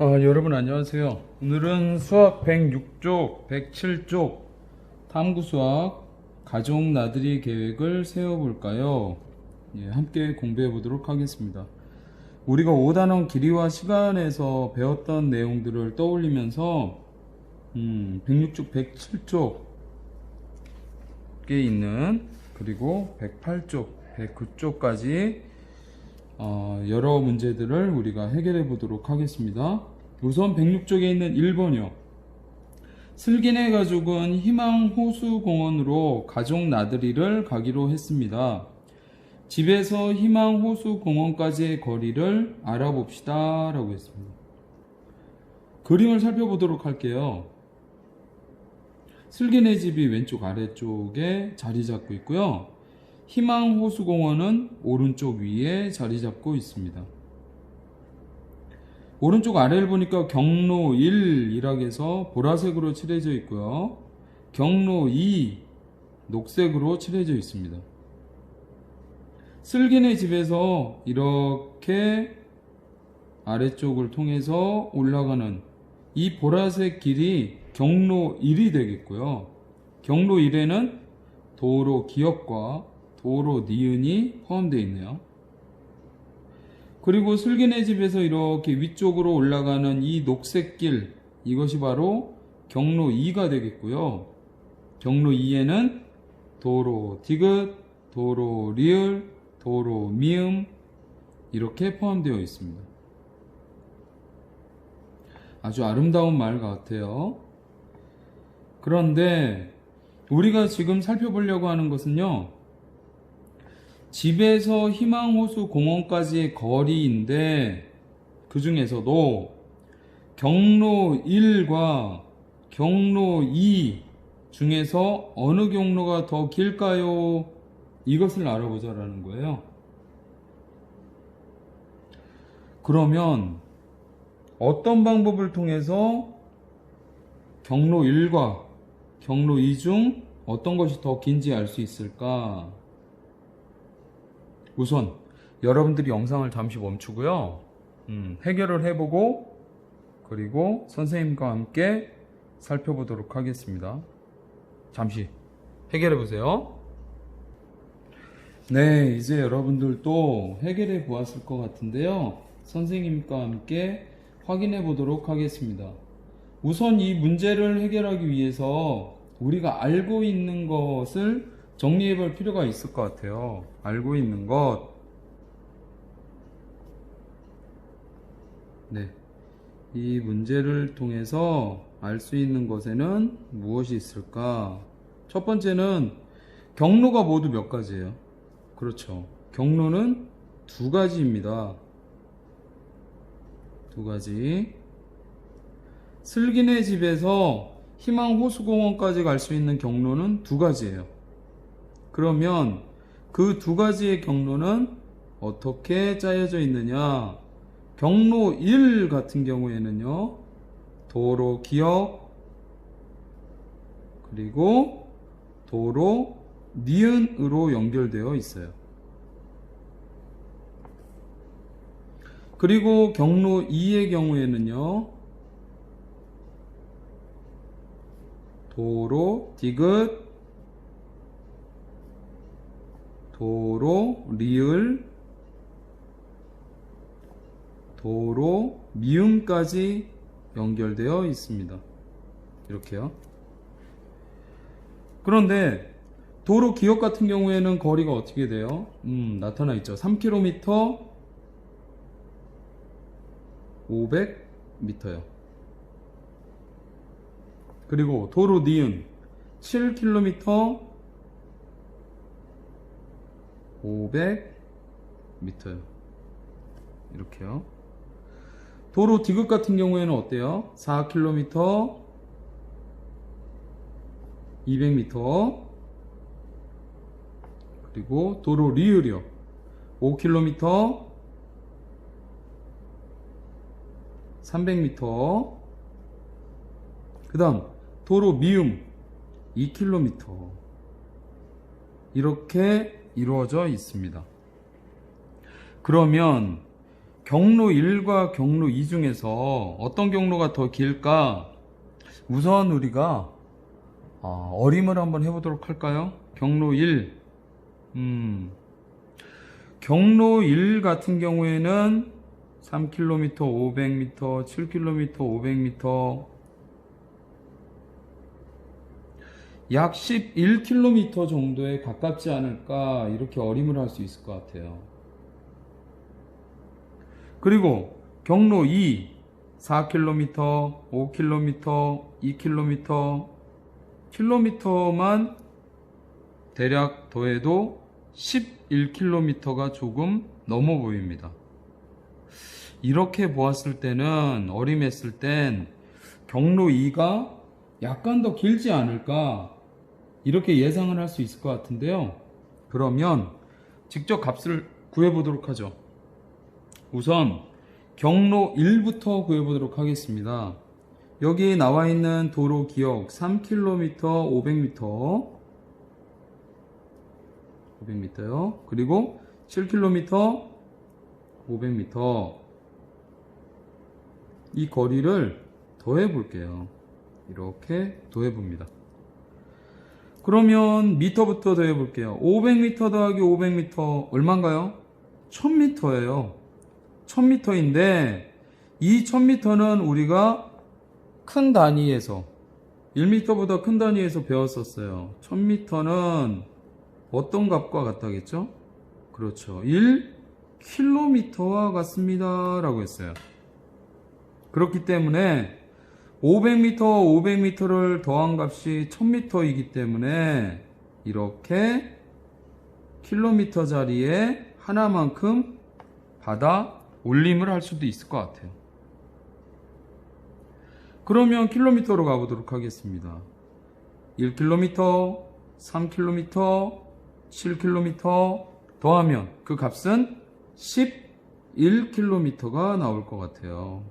여러분 안녕하세요. 오늘은 수학 106쪽, 107쪽 탐구 수학 가족 나들이 계획을 세워볼까요? 함께 공부해 보도록 하겠습니다. 우리가 5단원 길이와 시간에서 배웠던 내용들을 떠올리면서 106쪽, 107쪽에 있는 그리고 108쪽, 109쪽까지 여러 문제들을 우리가 해결해 보도록 하겠습니다. 우선 106쪽에 있는 1번이요. 슬기네 가족은 희망호수공원으로 가족 나들이를 가기로 했습니다. 집에서 희망호수공원까지의 거리를 알아봅시다 라고 했습니다. 그림을 살펴보도록 할게요. 슬기네 집이 왼쪽 아래쪽에 자리 잡고 있고요. 희망호수공원은 오른쪽 위에 자리 잡고 있습니다. 오른쪽 아래를 보니까 경로 1 일학에서 보라색으로 칠해져 있고요. 경로 2 녹색으로 칠해져 있습니다. 슬기네 집에서 이렇게 아래쪽을 통해서 올라가는 이 보라색 길이 경로 1이 되겠고요. 경로 1에는 도로 기역과 도로 니은이 포함되어 있네요. 그리고 슬기네 집에서 이렇게 위쪽으로 올라가는 이 녹색 길, 이것이 바로 경로 2가 되겠고요. 경로 2에는 도로 디귿, 도로 리을, 도로 미음 이렇게 포함되어 있습니다. 아주 아름다운 말 같아요. 그런데 우리가 지금 살펴보려고 하는 것은요, 집에서 희망호수 공원까지의 거리인데 그 중에서도 경로 1과 경로 2 중에서 어느 경로가 더 길까요? 이것을 알아보자라는 거예요. 그러면 어떤 방법을 통해서 경로 1과 경로 2 중 어떤 것이 더 긴지 알 수 있을까? 우선 여러분들이 영상을 잠시 멈추고요. 해결을 해보고 그리고 선생님과 함께 살펴보도록 하겠습니다. 잠시 해결해 보세요. 네, 이제 여러분들도 해결해 보았을 것 같은데요. 선생님과 함께 확인해 보도록 하겠습니다. 우선 이 문제를 해결하기 위해서 우리가 알고 있는 것을 정리해 볼 필요가 있을 것 같아요. 알고 있는 것. 네. 이 문제를 통해서 알 수 있는 것에는 무엇이 있을까? 첫 번째는 경로가 모두 몇 가지예요? 그렇죠. 경로는 두 가지입니다. 두 가지. 슬기네 집에서 희망호수공원까지 갈 수 있는 경로는 두 가지예요. 그러면 그 두 가지의 경로는 어떻게 짜여져 있느냐? 경로 1 같은 경우에는요, 도로 기역 그리고 도로 니은으로 연결되어 있어요. 그리고 경로 2의 경우에는요, 도로 디귿, 도로 리을, 도로 미음까지 연결되어 있습니다. 이렇게요. 그런데 도로 기역 같은 경우에는 거리가 어떻게 돼요? 나타나 있죠. 3km 500m요. 그리고 도로 니은 7km 500m요. 이렇게요. 도로 디귿 같은 경우에는 어때요? 4km 200m. 그리고 도로 리을이요. 5km 300m. 그 다음 도로 미음 2km. 이렇게 이루어져 있습니다. 그러면 경로 1과 경로 2 중에서 어떤 경로가 더 길까? 우선 우리가 어림을 한번 해보도록 할까요? 경로 1. 경로 1 같은 경우에는 3km, 500m, 7km, 500m, 약 11km 정도에 가깝지 않을까, 이렇게 어림을 할 수 있을 것 같아요. 그리고 경로 2, 4km, 5km, 2km, 킬로미터만 대략 더해도 11km가 조금 넘어 보입니다. 이렇게 보았을 때는, 어림했을 땐 경로 2가 약간 더 길지 않을까, 이렇게 예상을 할 수 있을 것 같은데요. 그러면 직접 값을 구해보도록 하죠. 우선 경로 1부터 구해보도록 하겠습니다. 여기 나와 있는 도로 기억 3km, 500m, 500m요. 그리고 7km, 500m. 이 거리를 더해 볼게요. 이렇게 더해 봅니다. 그러면 미터부터 더해 볼게요. 500m 더하기 500m 얼마인가요? 1000m예요. 1000m인데 이 1000m는 우리가 큰 단위에서 1m보다 큰 단위에서 배웠었어요. 1000m는 어떤 값과 같다겠죠? 그렇죠. 1km와 같습니다 라고 했어요. 그렇기 때문에 500m, 500m를 더한 값이 1000m이기 때문에 이렇게 킬로미터 자리에 하나만큼 받아 올림을 할 수도 있을 것 같아요. 그러면 킬로미터로 가보도록 하겠습니다. 1km, 3km, 7km 더하면 그 값은 11km가 나올 것 같아요.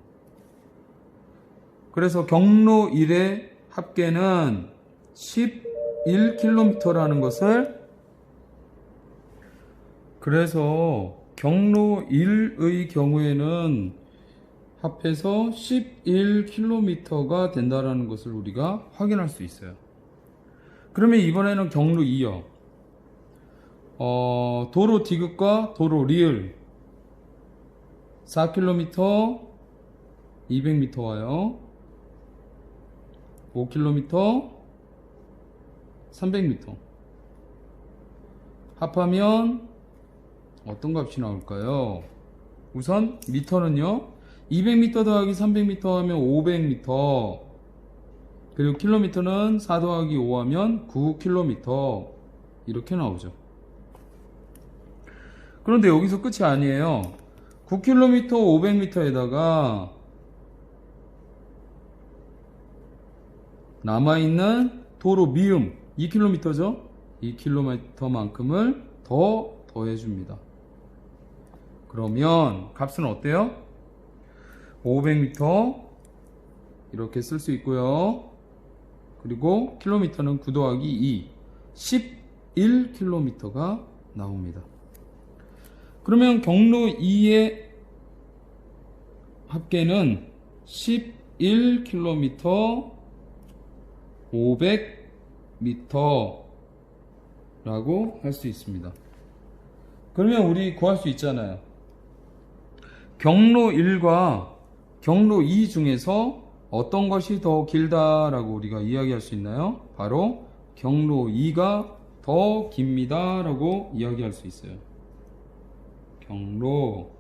그래서 경로 1의 합계는 11km라는 것을, 그래서 경로 1의 경우에는 합해서 11km가 된다는 것을 우리가 확인할 수 있어요. 그러면 이번에는 경로 2요. 도로 디귿과 도로 리을 4km, 200m 와요. 5km, 300m. 합하면 어떤 값이 나올까요? 우선 미터는요, 200m 더하기 300m 하면 500m, 그리고 킬로미터는 4 더하기 5 하면 9km, 이렇게 나오죠. 그런데 여기서 끝이 아니에요. 9km, 500m에다가 남아있는 도로 미음 2km죠. 2km만큼을 더 더해줍니다. 그러면 값은 어때요? 500m 이렇게 쓸 수 있고요. 그리고 킬로미터는 9 더하기 2 11km가 나옵니다. 그러면 경로 2의 합계는 11km 500m 라고 할 수 있습니다. 그러면 우리 구할 수 있잖아요. 경로 1과 경로 2 중에서 어떤 것이 더 길다라고 우리가 이야기할 수 있나요? 바로 경로 2가 더 깁니다 라고 이야기할 수 있어요. 경로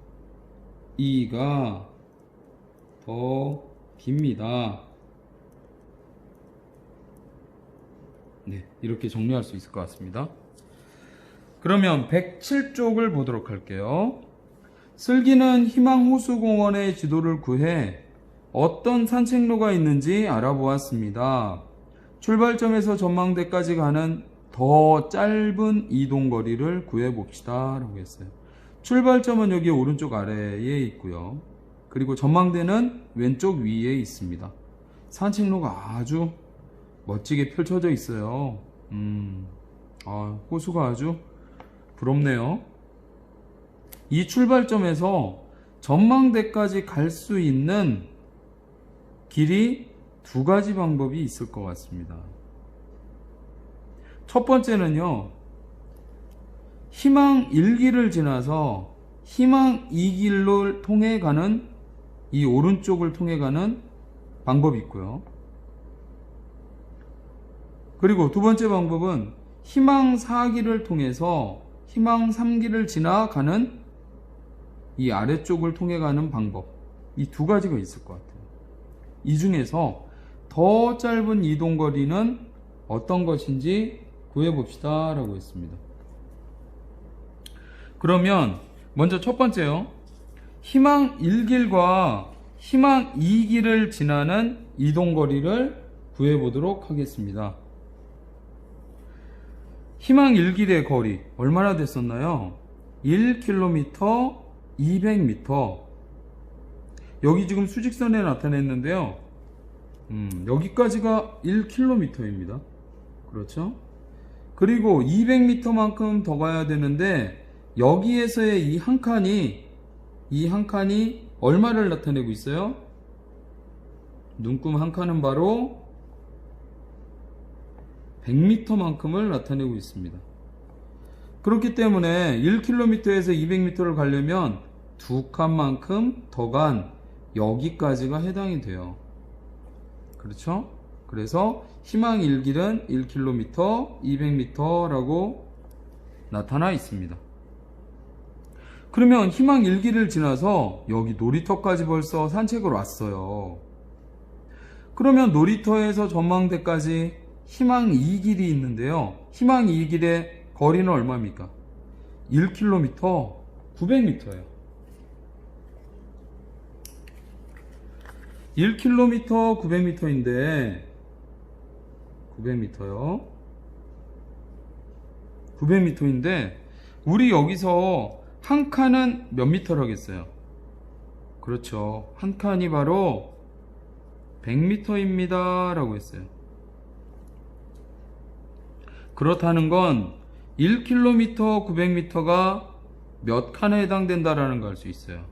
2가 더 깁니다. 네, 이렇게 정리할 수 있을 것 같습니다. 그러면 107쪽을 보도록 할게요. 슬기는 희망호수공원의 지도를 구해 어떤 산책로가 있는지 알아보았습니다. 출발점에서 전망대까지 가는 더 짧은 이동거리를 구해봅시다 라고 했어요. 출발점은 여기 오른쪽 아래에 있고요. 그리고 전망대는 왼쪽 위에 있습니다. 산책로가 아주 멋지게 펼쳐져 있어요. 호수가 아주 부럽네요. 이 출발점에서 전망대까지 갈 수 있는 길이 두 가지 방법이 있을 것 같습니다. 첫 번째는요, 희망 1길을 지나서 희망 2길을 통해 가는, 이 오른쪽을 통해 가는 방법이 있고요. 그리고 두 번째 방법은 희망 4길을 통해서 희망 3길을 지나가는 이 아래쪽을 통해 가는 방법, 이 두 가지가 있을 것 같아요. 이 중에서 더 짧은 이동거리는 어떤 것인지 구해봅시다 라고 했습니다. 그러면 먼저 첫 번째요, 희망 1길과 희망 2길을 지나는 이동거리를 구해보도록 하겠습니다. 희망 1길의 거리 얼마나 됐었나요? 1km 200m. 여기 지금 수직선에 나타냈는데요, 여기까지가 1km입니다. 그렇죠? 그리고 200m만큼 더 가야 되는데, 여기에서의 이 한 칸이 얼마를 나타내고 있어요? 눈금 한 칸은 바로 100m만큼을 나타내고 있습니다. 그렇기 때문에 1km에서 200m를 가려면 두 칸만큼 더 간 여기까지가 해당이 돼요. 그렇죠? 그래서 희망 1길은 1km 200m라고 나타나 있습니다. 그러면 희망 1길을 지나서 여기 놀이터까지 벌써 산책을 왔어요. 그러면 놀이터에서 전망대까지 희망 2길이 있는데요, 희망 2길의 거리는 얼마입니까? 1km 900m예요. 1km 900m인데 900m요. 900m인데 우리 여기서 한 칸은 몇 미터라겠어요? 그렇죠. 한 칸이 바로 100m입니다 라고 했어요. 그렇다는 건 1km 900m가 몇 칸에 해당된다라는 걸 알 수 있어요.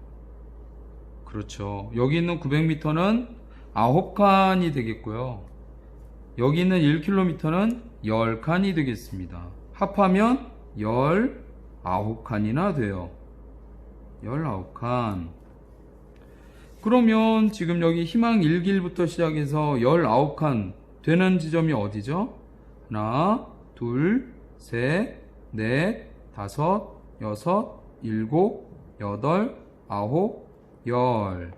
그렇죠. 여기 있는 900m는 9칸이 되겠고요. 여기 있는 1km는 10칸이 되겠습니다. 합하면 19칸이나 돼요. 19칸. 그러면 지금 여기 희망 1길부터 시작해서 19칸 되는 지점이 어디죠? 하나, 둘, 셋, 넷, 다섯, 여섯, 일곱, 여덟, 아홉, 열,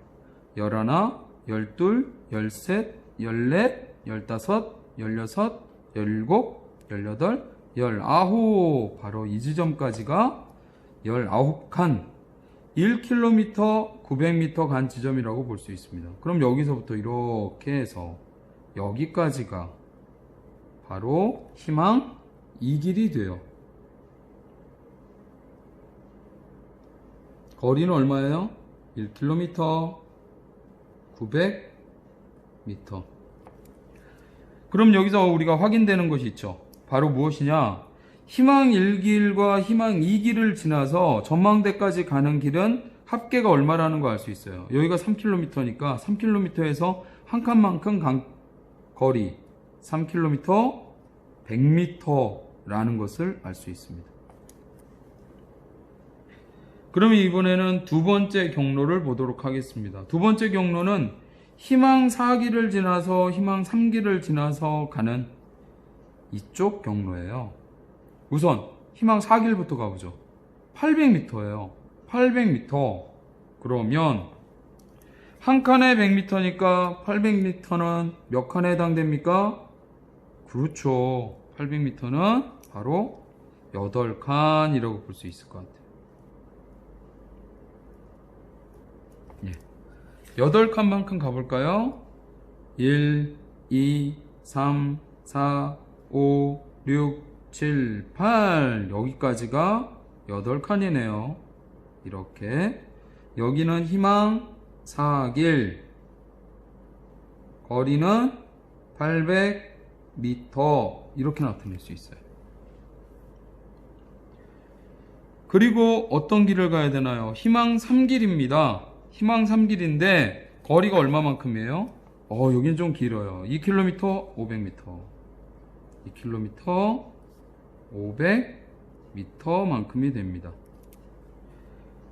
열하나, 열둘, 열셋, 열넷, 열다섯, 열여섯, 열일곱, 열여덟, 열아홉. 바로 이 지점까지가 19칸, 1km 900m 간 지점이라고 볼 수 있습니다. 그럼 여기서부터 이렇게 해서 여기까지가 바로 희망 2길이 돼요. 거리는 얼마예요? 1km 900m. 그럼 여기서 우리가 확인되는 것이 있죠. 바로 무엇이냐? 희망 1길과 희망 2길을 지나서 전망대까지 가는 길은 합계가 얼마라는 거 알 수 있어요. 여기가 3km니까 3km에서 한 칸만큼 간 거리 3km 100m라는 것을 알 수 있습니다. 그러면 이번에는 두 번째 경로를 보도록 하겠습니다. 두 번째 경로는 희망 4길을 지나서 희망 3길을 지나서 가는 이쪽 경로예요. 우선 희망 4길부터 가보죠. 800m예요. 800m. 그러면 한 칸에 100m니까 800m는 몇 칸에 해당됩니까? 그렇죠. 800m는 바로 8칸이라고 볼 수 있을 것 같아요. 예. 8칸만큼 가볼까요? 1, 2, 3, 4, 5, 6, 7, 8. 여기까지가 8칸이네요. 이렇게. 여기는 희망 4길. 거리는 800m. 이렇게 나타낼 수 있어요. 그리고 어떤 길을 가야 되나요? 희망 3길입니다. 희망 3길인데 거리가 얼마만큼이에요? 여긴 좀 길어요. 2km 500m. 2km 500m 만큼이 됩니다.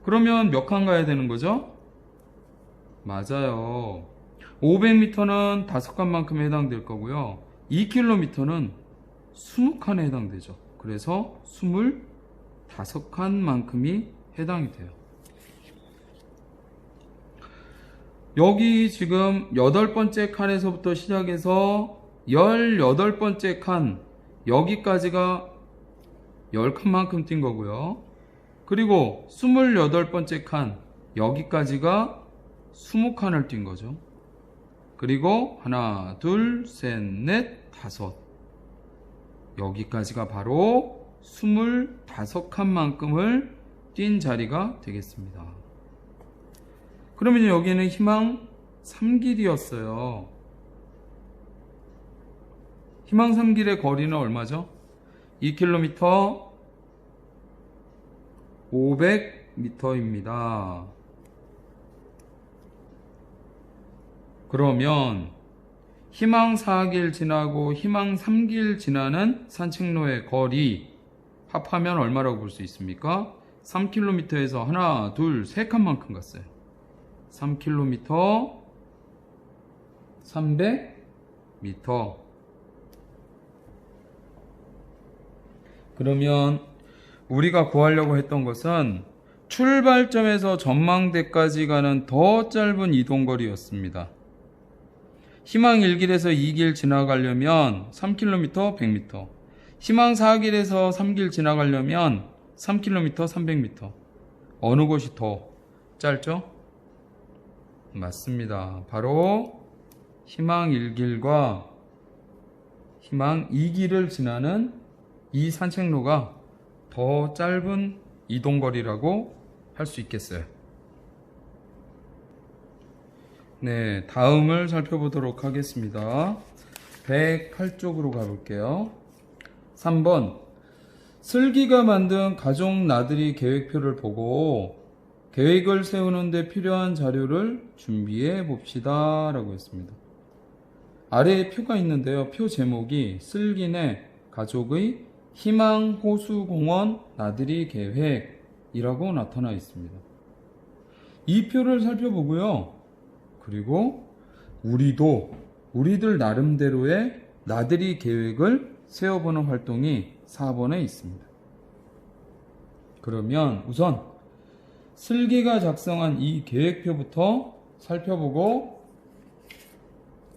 그러면 몇 칸 가야 되는 거죠? 맞아요. 500m는 5칸만큼에 해당될 거고요. 2km는 20칸에 해당되죠. 그래서 25칸만큼이 해당이 돼요. 여기 지금 8번째 칸에서부터 시작해서 18번째 칸, 여기까지가 10칸만큼 뛴 거고요. 그리고 28번째 칸, 여기까지가 20칸을 뛴 거죠. 그리고 하나, 둘, 셋, 넷, 다섯. 여기까지가 바로 25칸만큼을 뛴 자리가 되겠습니다. 그러면 여기는 희망 3길이었어요. 희망 3길의 거리는 얼마죠? 2km 500m입니다. 그러면 희망 4길 지나고 희망 3길 지나는 산책로의 거리 합하면 얼마라고 볼 수 있습니까? 3km에서 하나, 둘, 세 칸만큼 갔어요. 3km 300m. 그러면 우리가 구하려고 했던 것은 출발점에서 전망대까지 가는 더 짧은 이동거리였습니다. 희망 1길에서 2길 지나가려면 3km 100m, 희망 4길에서 3길 지나가려면 3km 300m. 어느 곳이 더 짧죠? 맞습니다. 바로 희망 1길과 희망 2길을 지나는 이 산책로가 더 짧은 이동거리라고 할 수 있겠어요. 네, 다음을 살펴보도록 하겠습니다. 108쪽으로 가볼게요. 3번, 슬기가 만든 가족 나들이 계획표를 보고 계획을 세우는데 필요한 자료를 준비해 봅시다 라고 했습니다. 아래에 표가 있는데요. 표 제목이 슬기네 가족의 희망호수공원 나들이 계획이라고 나타나 있습니다. 이 표를 살펴보고요. 그리고 우리들 나름대로의 나들이 계획을 세워보는 활동이 4번에 있습니다. 그러면 우선 슬기가 작성한 이 계획표부터 살펴보고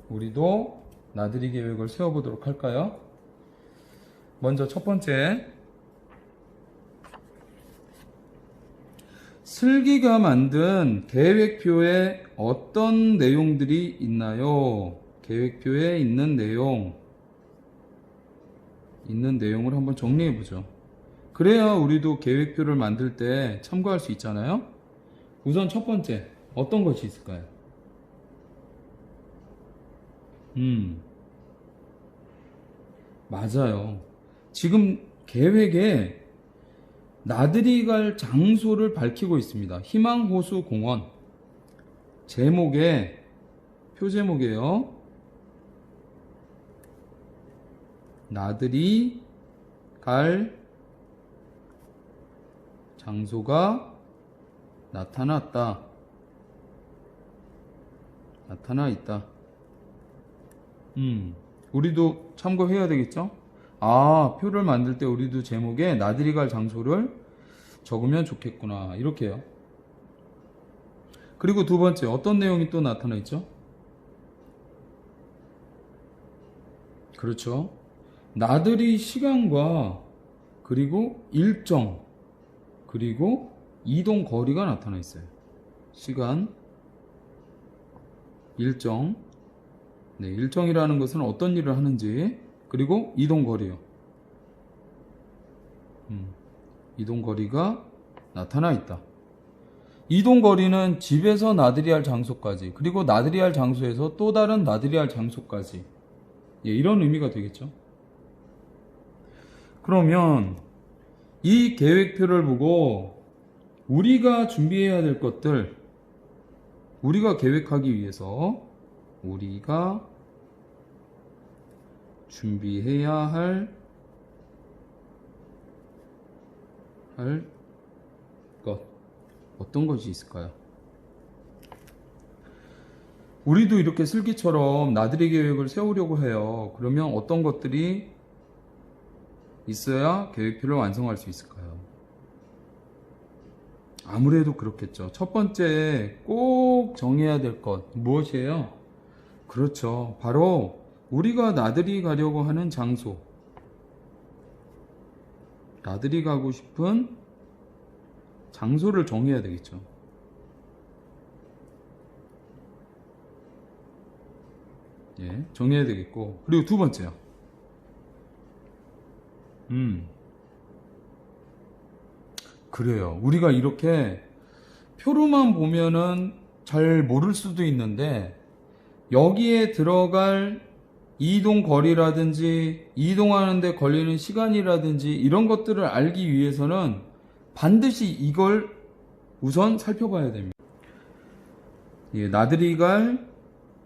우리도 나들이 계획을 세워보도록 할까요? 먼저 첫 번째, 슬기가 만든 계획표에 어떤 내용들이 있나요? 계획표에 있는 내용을 한번 정리해 보죠. 그래야 우리도 계획표를 만들 때 참고할 수 있잖아요. 우선 첫 번째, 어떤 것이 있을까요? 맞아요. 지금 계획에 나들이 갈 장소를 밝히고 있습니다. 희망호수공원. 제목에, 표 제목이에요. 나들이 갈 장소가 나타나 있다. 우리도 참고해야 되겠죠? 표를 만들 때 우리도 제목에 나들이 갈 장소를 적으면 좋겠구나. 이렇게요. 그리고 두 번째, 어떤 내용이 또 나타나 있죠? 그렇죠. 나들이 시간과 그리고 일정, 그리고 이동 거리가 나타나 있어요. 시간, 일정. 네, 일정이라는 것은 어떤 일을 하는지, 그리고 이동 거리요. 이동 거리가 나타나 있다. 이동 거리는 집에서 나들이 할 장소까지, 그리고 나들이 할 장소에서 또 다른 나들이 할 장소까지. 이런 의미가 되겠죠. 그러면 이 계획표를 보고 우리가 준비해야 될 것들, 우리가 계획하기 위해서 우리가 준비해야 할 것, 어떤 것이 있을까요? 우리도 이렇게 슬기처럼 나들이 계획을 세우려고 해요. 그러면 어떤 것들이 있어야 계획표를 완성할 수 있을까요? 아무래도 그렇겠죠. 첫 번째 꼭 정해야 될 것 무엇이에요? 그렇죠. 바로 우리가 나들이 가려고 하는 장소, 나들이 가고 싶은 장소를 정해야 되겠죠. 예, 정해야 되겠고, 그리고 두 번째요. 그래요. 우리가 이렇게 표로만 보면은 잘 모를 수도 있는데, 여기에 들어갈 이동 거리라든지 이동하는데 걸리는 시간이라든지 이런 것들을 알기 위해서는 반드시 이걸 우선 살펴봐야 됩니다. 예, 나들이 갈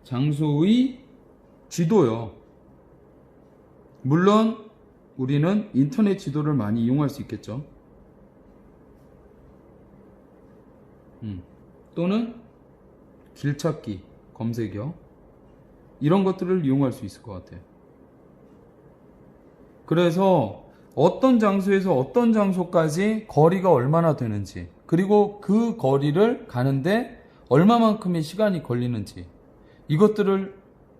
장소의 지도요. 물론 우리는 인터넷 지도를 많이 이용할 수 있겠죠. 또는 길찾기, 검색어, 이런 것들을 이용할 수 있을 것 같아요. 그래서 어떤 장소에서 어떤 장소까지 거리가 얼마나 되는지, 그리고 그 거리를 가는데 얼마만큼의 시간이 걸리는지, 이것들을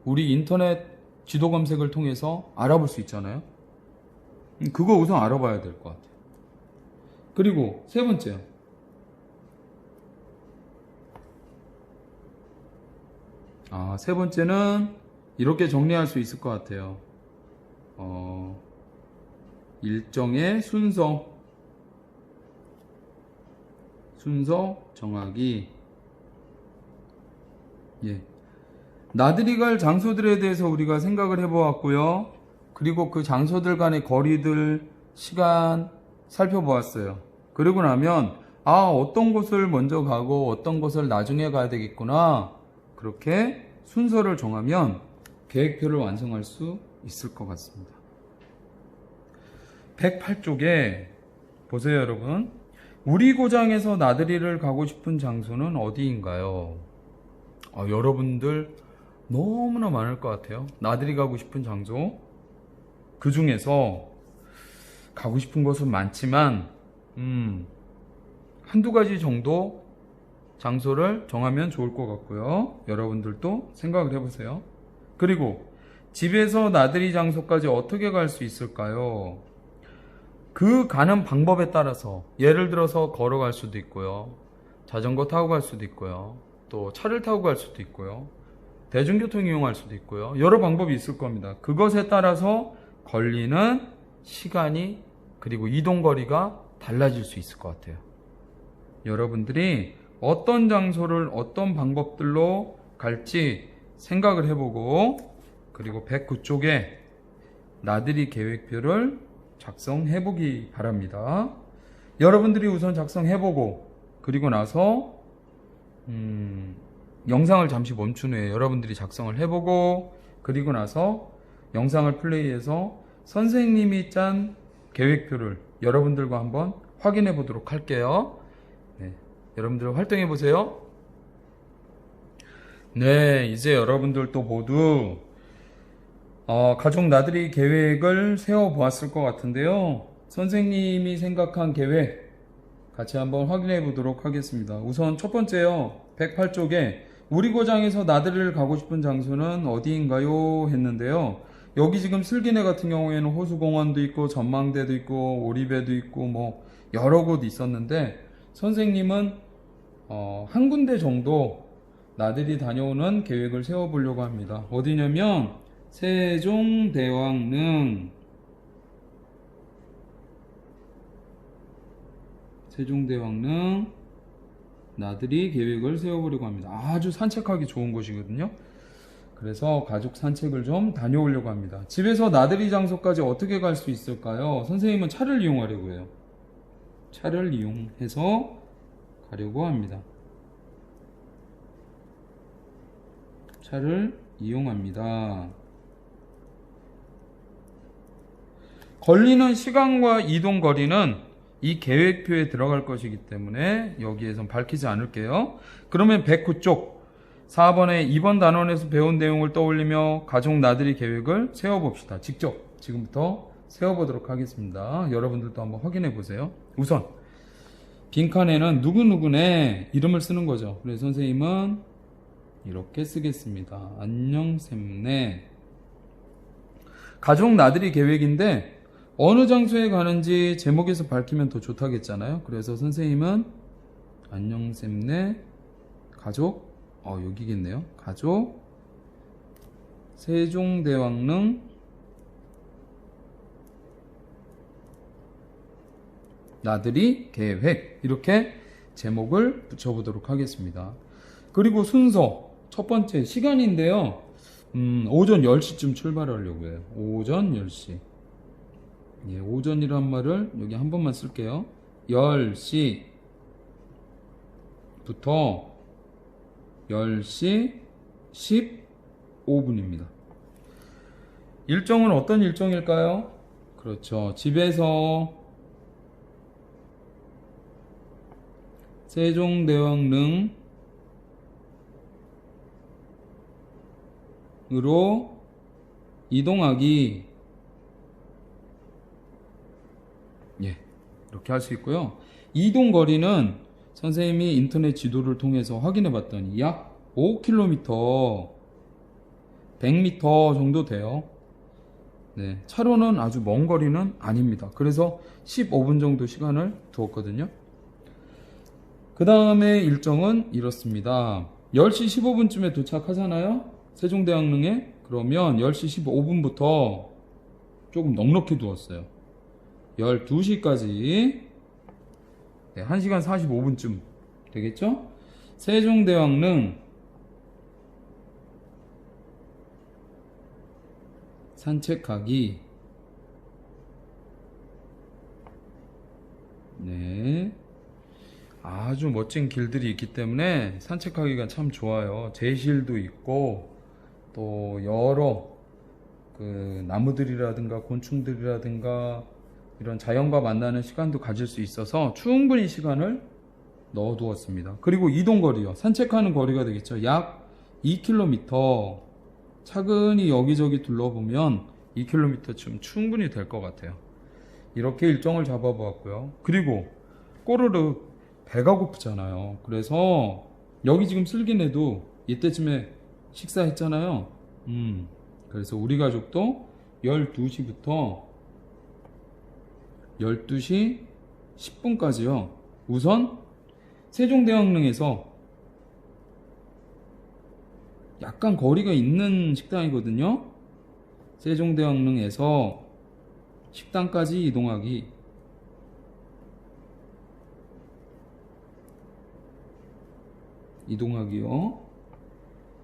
우리 인터넷 지도 검색을 통해서 알아볼 수 있잖아요. 그거 우선 알아봐야 될 것 같아요. 그리고 세 번째요. 세 번째는 이렇게 정리할 수 있을 것 같아요. 일정의 순서 정하기. 예. 나들이 갈 장소들에 대해서 우리가 생각을 해보았고요. 그리고 그 장소들 간의 거리들, 시간 살펴보았어요. 그러고 나면 어떤 곳을 먼저 가고 어떤 곳을 나중에 가야 되겠구나, 그렇게 순서를 정하면 계획표를 완성할 수 있을 것 같습니다. 108쪽에 보세요, 여러분. 우리 고장에서 나들이를 가고 싶은 장소는 어디인가요? 여러분들 너무나 많을 것 같아요. 나들이 가고 싶은 장소. 그 중에서 가고 싶은 곳은 많지만 한두 가지 정도 장소를 정하면 좋을 것 같고요. 여러분들도 생각을 해보세요. 그리고 집에서 나들이 장소까지 어떻게 갈 수 있을까요? 그 가는 방법에 따라서, 예를 들어서 걸어갈 수도 있고요, 자전거 타고 갈 수도 있고요, 또 차를 타고 갈 수도 있고요, 대중교통 이용할 수도 있고요. 여러 방법이 있을 겁니다. 그것에 따라서 걸리는 시간이, 그리고 이동거리가 달라질 수 있을 것 같아요. 여러분들이 어떤 장소를 어떤 방법들로 갈지 생각을 해보고, 그리고 109쪽에 나들이 계획표를 작성해보기 바랍니다. 여러분들이 우선 작성해보고, 그리고 나서 영상을 잠시 멈춘 후에 여러분들이 작성을 해보고, 그리고 나서 영상을 플레이해서 선생님이 짠 계획표를 여러분들과 한번 확인해 보도록 할게요. 네, 여러분들 활동해 보세요. 네, 이제 여러분들도 모두 가족 나들이 계획을 세워 보았을 것 같은데요. 선생님이 생각한 계획 같이 한번 확인해 보도록 하겠습니다. 우선 첫 번째요, 108쪽에 우리 고장에서 나들이를 가고 싶은 장소는 어디인가요? 했는데요. 여기 지금 슬기내 같은 경우에는 호수공원도 있고 전망대도 있고 오리배도 있고 뭐 여러 곳 있었는데, 선생님은 한 군데 정도 나들이 다녀오는 계획을 세워보려고 합니다. 어디냐면 세종대왕릉 나들이 계획을 세워보려고 합니다. 아주 산책하기 좋은 곳이거든요. 그래서 가족 산책을 좀 다녀오려고 합니다. 집에서 나들이 장소까지 어떻게 갈 수 있을까요? 선생님은 차를 이용하려고 해요. 차를 이용해서 가려고 합니다. 차를 이용합니다. 걸리는 시간과 이동 거리는 이 계획표에 들어갈 것이기 때문에 여기에선 밝히지 않을게요. 그러면 109쪽 4번에 2번 단원에서 배운 내용을 떠올리며 가족 나들이 계획을 세워봅시다. 직접 지금부터 세워보도록 하겠습니다. 여러분들도 한번 확인해 보세요. 우선 빈칸에는 누구누구네 이름을 쓰는 거죠. 그래서 선생님은 이렇게 쓰겠습니다. 안녕샘네. 가족 나들이 계획인데 어느 장소에 가는지 제목에서 밝히면 더 좋다겠잖아요. 그래서 선생님은 안녕샘네 가족 여기겠네요. 가족 세종대왕릉 나들이 계획 이렇게 제목을 붙여보도록 하겠습니다. 그리고 순서 첫 번째 시간인데요. 오전 10시쯤 출발하려고 해요. 오전 10시. 예, 오전이란 말을 여기 한 번만 쓸게요. 10시부터 10시 15분입니다. 일정은 어떤 일정일까요? 그렇죠. 집에서 세종대왕릉으로 이동하기. 예, 이렇게 할 수 있고요. 이동 거리는 선생님이 인터넷 지도를 통해서 확인해 봤더니 약 5km, 100m 정도 돼요. 네, 차로는 아주 먼 거리는 아닙니다. 그래서 15분 정도 시간을 두었거든요. 그 다음에 일정은 이렇습니다. 10시 15분쯤에 도착하잖아요. 세종대왕릉에. 그러면 10시 15분부터 조금 넉넉히 두었어요. 12시까지 1시간 45분쯤 되겠죠? 세종대왕릉 산책하기. 네, 아주 멋진 길들이 있기 때문에 산책하기가 참 좋아요. 제실도 있고 또 여러 그 나무들이라든가 곤충들이라든가 이런 자연과 만나는 시간도 가질 수 있어서 충분히 시간을 넣어두었습니다. 그리고 이동거리요. 산책하는 거리가 되겠죠. 약 2km. 차근히 여기저기 둘러보면 2km쯤 충분히 될 것 같아요. 이렇게 일정을 잡아보았고요. 그리고 꼬르륵 배가 고프잖아요. 그래서 여기 지금 슬기네도 이때쯤에 식사했잖아요. 그래서 우리 가족도 12시부터 12시 10분까지요. 우선 세종대왕릉에서 약간 거리가 있는 식당이거든요. 세종대왕릉에서 식당까지 이동하기요.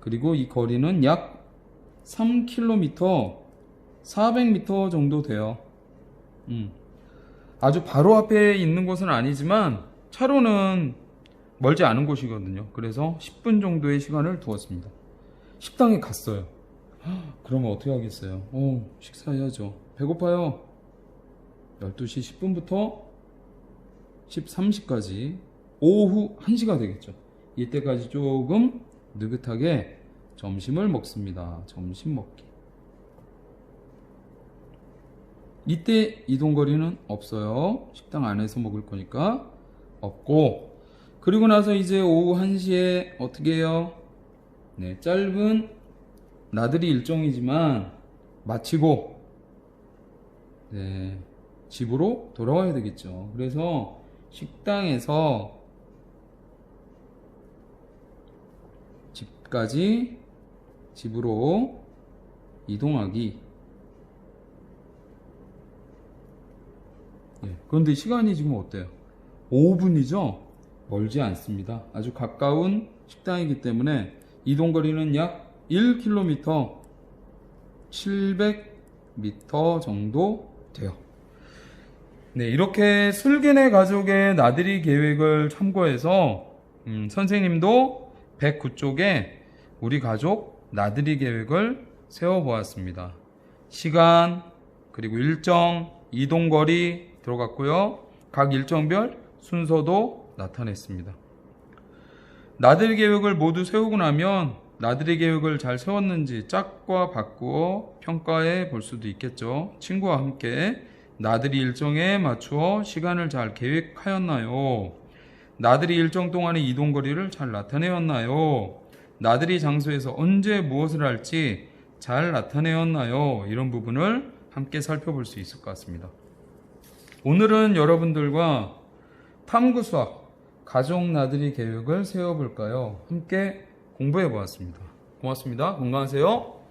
그리고 이 거리는 약 3km, 400m 정도 돼요. 아주 바로 앞에 있는 곳은 아니지만 차로는 멀지 않은 곳이거든요. 그래서 10분 정도의 시간을 두었습니다. 식당에 갔어요. 그러면 어떻게 하겠어요? 식사해야죠. 배고파요. 12시 10분부터 13시까지 오후 1시가 되겠죠. 이때까지 조금 느긋하게 점심을 먹습니다. 점심 먹기. 이때 이동거리는 없어요. 식당 안에서 먹을 거니까 없고. 그리고 나서 이제 오후 1시에 어떻게 해요? 네, 짧은 나들이 일정이지만 마치고 네, 집으로 돌아와야 되겠죠. 그래서 식당에서 집까지 집으로 이동하기. 예, 그런데 시간이 지금 어때요? 5분이죠? 멀지 않습니다. 아주 가까운 식당이기 때문에 이동거리는 약 1km, 700m 정도 돼요. 네, 이렇게 술기내 가족의 나들이 계획을 참고해서 선생님도 109쪽에 우리 가족 나들이 계획을 세워보았습니다. 시간, 그리고 일정, 이동거리 들어갔고요. 각 일정별 순서도 나타냈습니다. 나들이 계획을 모두 세우고 나면 나들이 계획을 잘 세웠는지 짝과 바꾸어 평가해 볼 수도 있겠죠. 친구와 함께 나들이 일정에 맞추어 시간을 잘 계획하였나요? 나들이 일정 동안의 이동거리를 잘 나타내었나요? 나들이 장소에서 언제 무엇을 할지 잘 나타내었나요? 이런 부분을 함께 살펴볼 수 있을 것 같습니다. 오늘은 여러분들과 탐구수학 가족 나들이 계획을 세워볼까요? 함께 공부해 보았습니다. 고맙습니다. 건강하세요.